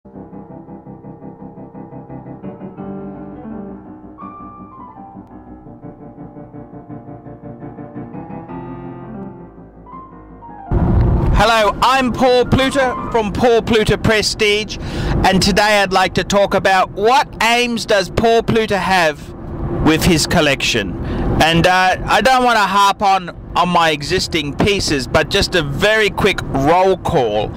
Hello, I'm Paul Pluta from Paul Pluta Prestige, and today I'd like to talk about what aims does Paul Pluta have with his collection. And I don't want to harp on my existing pieces, but just a very quick roll call.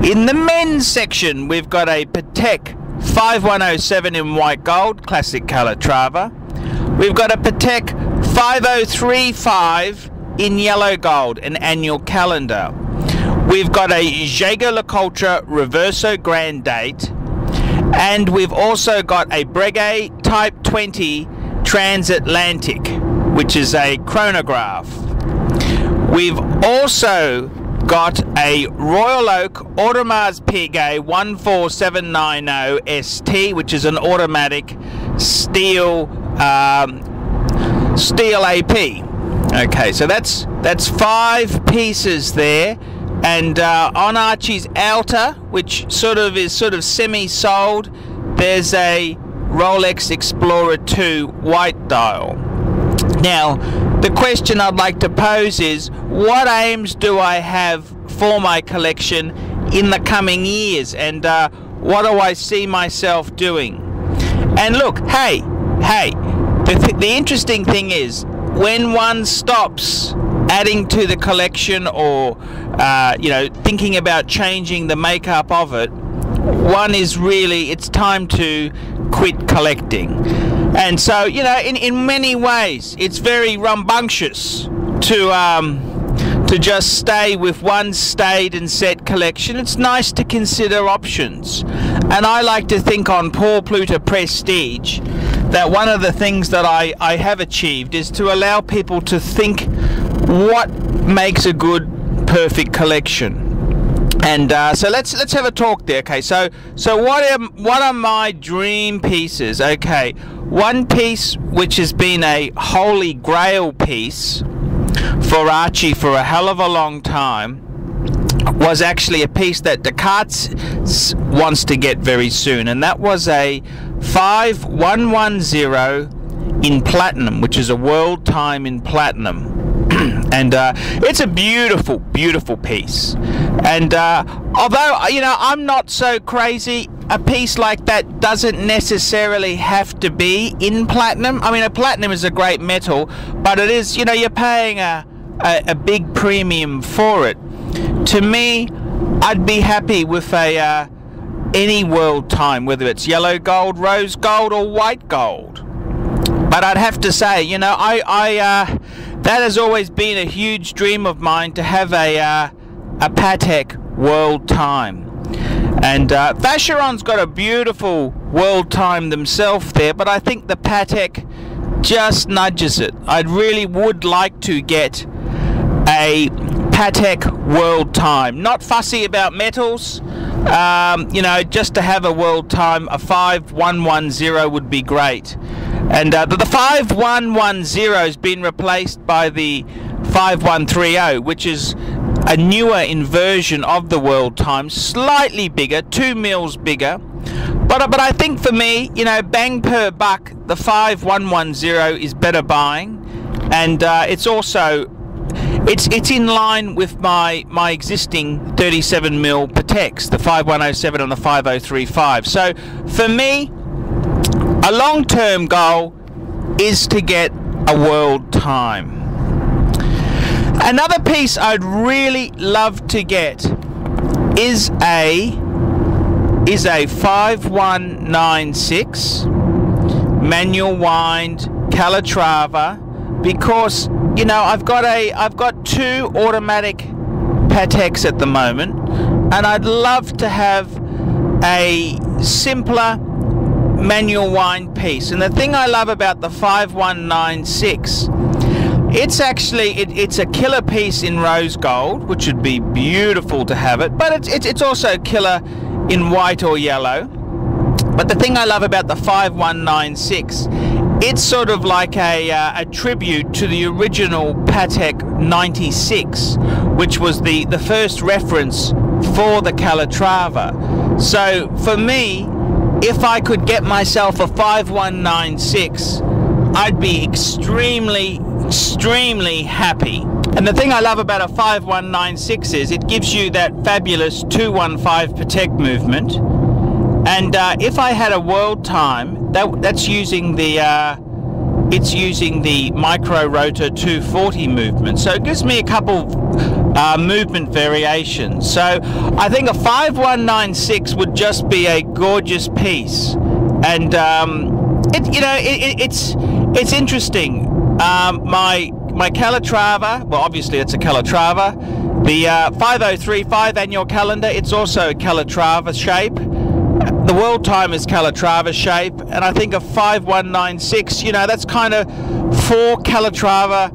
In the men's section, we've got a Patek 5107 in white gold, classic Calatrava. We've got a Patek 5035 in yellow gold, an annual calendar. We've got a Jaeger-LeCoultre Reverso Grand Date, and we've also got a Breguet Type 20 Transatlantic, which is a chronograph. We've also got a Royal Oak Audemars Piguet 14790 ST, which is an automatic steel AP. Okay, so that's 5 pieces there. And on Archie's outer, which is sort of semi-sold, there's a Rolex Explorer 2 white dial. Now, the question I'd like to pose is, what aims do I have for my collection in the coming years, and what do I see myself doing? And look, hey, the interesting thing is, when one stops adding to the collection or thinking about changing the makeup of it, one is really, it's time to quit collecting. And so, in many ways it's very rambunctious to just stay with one staid and set collection. It's nice to consider options, and I like to think on Paul Pluta Prestige that one of the things that I have achieved is to allow people to think what makes a good, perfect collection. And so let's have a talk there. Okay, so what are my dream pieces? Okay, one piece which has been a holy grail piece for Archie for a hell of a long time was actually a piece that Descartes wants to get very soon, and that was a 5110 in platinum, which is a world time in platinum. And it's a beautiful piece. And although I'm not so crazy, a piece like that doesn't necessarily have to be in platinum. I mean, a platinum is a great metal, but it is, you're paying a big premium for it. To me, I'd be happy with any world time, whether it's yellow gold, rose gold, or white gold. But I'd have to say, that has always been a huge dream of mine, to have a Patek world time. And Vacheron's got a beautiful world time themselves there, but I think the Patek just nudges it. I really would like to get a Patek world time. Not fussy about metals, just to have a world time. A 5110 would be great. And the 5110 has been replaced by the 5130, which is a newer inversion of the world time, slightly bigger, 2 mils bigger. But I think for me, bang per buck, the 5110 is better buying, and it's also it's in line with my existing 37 mil Pateks, the 5107 and the 5035. So for me, a long-term goal is to get a world time. Another piece I'd really love to get is a 5196 manual wind Calatrava, because I've got 2 automatic Pateks at the moment, and I'd love to have a simpler manual wind piece. And the thing I love about the 5196, it's actually it's a killer piece in rose gold, which would be beautiful to have it, but it's also killer in white or yellow. But the thing I love about the 5196, it's sort of like a tribute to the original Patek 96, which was the first reference for the Calatrava. So for me, if I could get myself a 5196, I'd be extremely happy. And the thing I love about a 5196 is it gives you that fabulous 215 protect movement. And if I had a world time, that's using the it's using the micro rotor 240 movement, so it gives me a couple movement variations. So I think a 5196 would just be a gorgeous piece, and it's interesting. My Calatrava, well, obviously it's a Calatrava. The 5035 annual calendar, it's also a Calatrava shape. The world time is Calatrava shape, and I think a 5196, that's kind of 4 Calatrava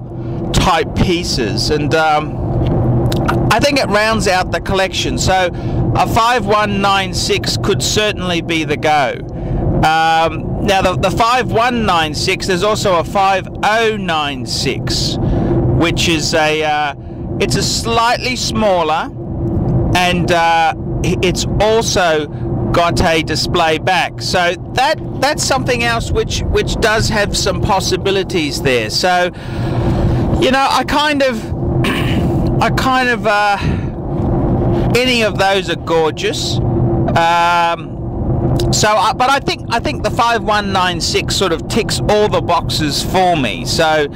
type pieces, and I think it rounds out the collection. So a 5196 could certainly be the go. Now the 5196, there's also a 5096, which is it's a slightly smaller, and it's also got a display back, so that's something else which does have some possibilities there. So I kind of any of those are gorgeous. But I think the 5196 sort of ticks all the boxes for me. So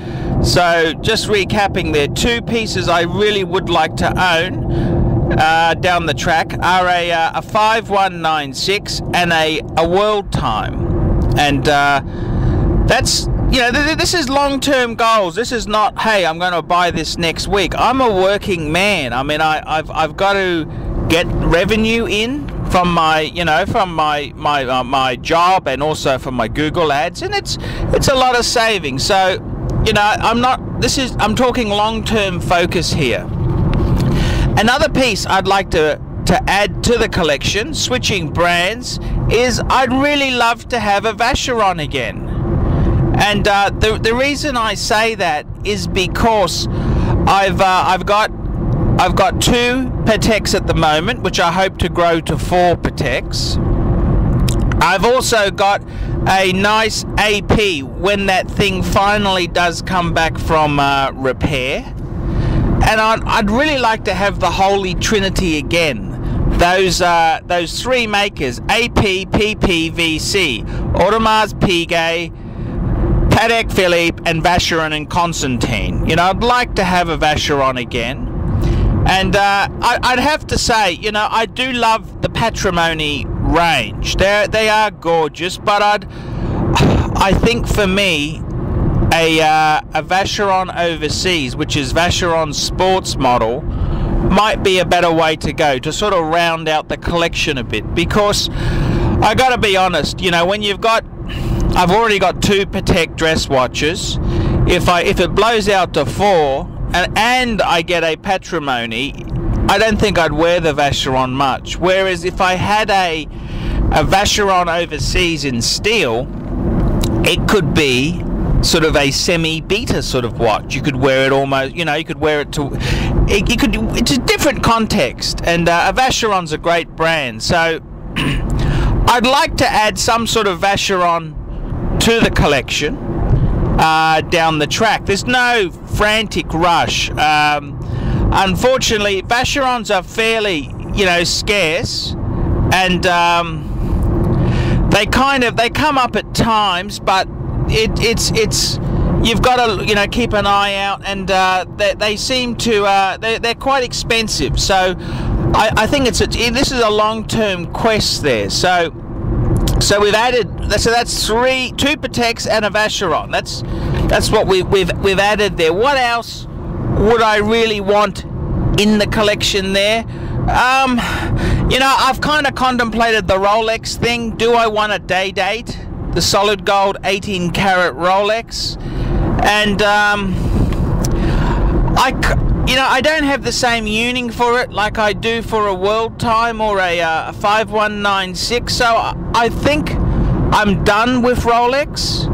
just recapping, there, 2 pieces I really would like to own down the track are a 5196 and a world time, and that's this is long-term goals. This is not, hey, I'm going to buy this next week. I'm a working man. I mean, I've got to get revenue in from my my job, and also from my Google ads, and it's a lot of savings. So I'm talking long-term focus here. Another piece I'd like to add to the collection, switching brands, is I'd really love to have a Vacheron again. And the reason I say that is because I've got 2 Pateks at the moment, which I hope to grow to 4 Pateks. I've also got a nice AP when that thing finally does come back from repair. And I'd really like to have the Holy Trinity again. Those 3 makers, AP, PP, VC, Audemars Piguet, Patek Philippe, and Vacheron and Constantine. I'd like to have a Vacheron again. And I'd have to say, I do love the Patrimony range. They are gorgeous, but I think for me, a Vacheron Overseas, which is Vacheron's sports model, might be a better way to go to sort of round out the collection a bit. Because I got to be honest, when I've already got 2 Patek dress watches. If it blows out to 4 and I get a Patrimony, I don't think I'd wear the Vacheron much. Whereas if I had a Vacheron Overseas in steel, it could be sort of a semi-beta sort of watch. You could wear it almost, you could wear it to, it's a different context, and a Vacheron's a great brand. So I'd like to add some sort of Vacheron to the collection down the track. There's no frantic rush. Unfortunately, Vacherons are fairly, scarce, and they come up at times, but it's you've got to keep an eye out, and they seem to they're quite expensive. So I think this is a long-term quest there. So we've added, so that's 2 Pateks and a Vacheron. That's what we've added there. What else would I really want in the collection there? I've kind of contemplated the Rolex thing. Do I want a day date? The solid gold 18 karat Rolex, and I don't have the same yearning for it like I do for a world time or a 5196. So I think I'm done with Rolex,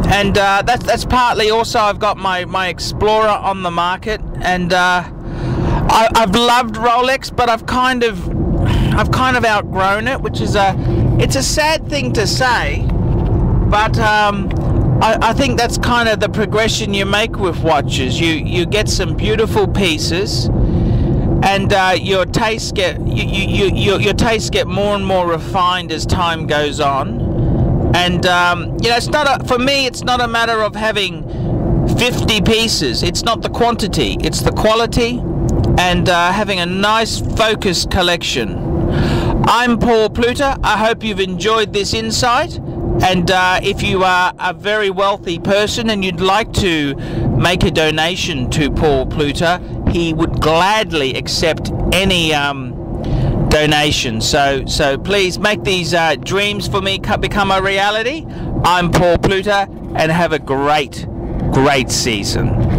and that's partly also I've got my Explorer on the market, and I've loved Rolex, but I've kind of I've kind of outgrown it, which is it's a sad thing to say, but I think that's kind of the progression you make with watches. You get some beautiful pieces, and your tastes get your tastes get more and more refined as time goes on. And you know, for me, it's not a matter of having 50 pieces. It's not the quantity, it's the quality, and having a nice focused collection. I'm Paul Pluta. I hope you've enjoyed this insight, and if you are a very wealthy person and you'd like to make a donation to Paul Pluta, he would gladly accept any donation. So please make these dreams for me become a reality. I'm Paul Pluta, and have a great season.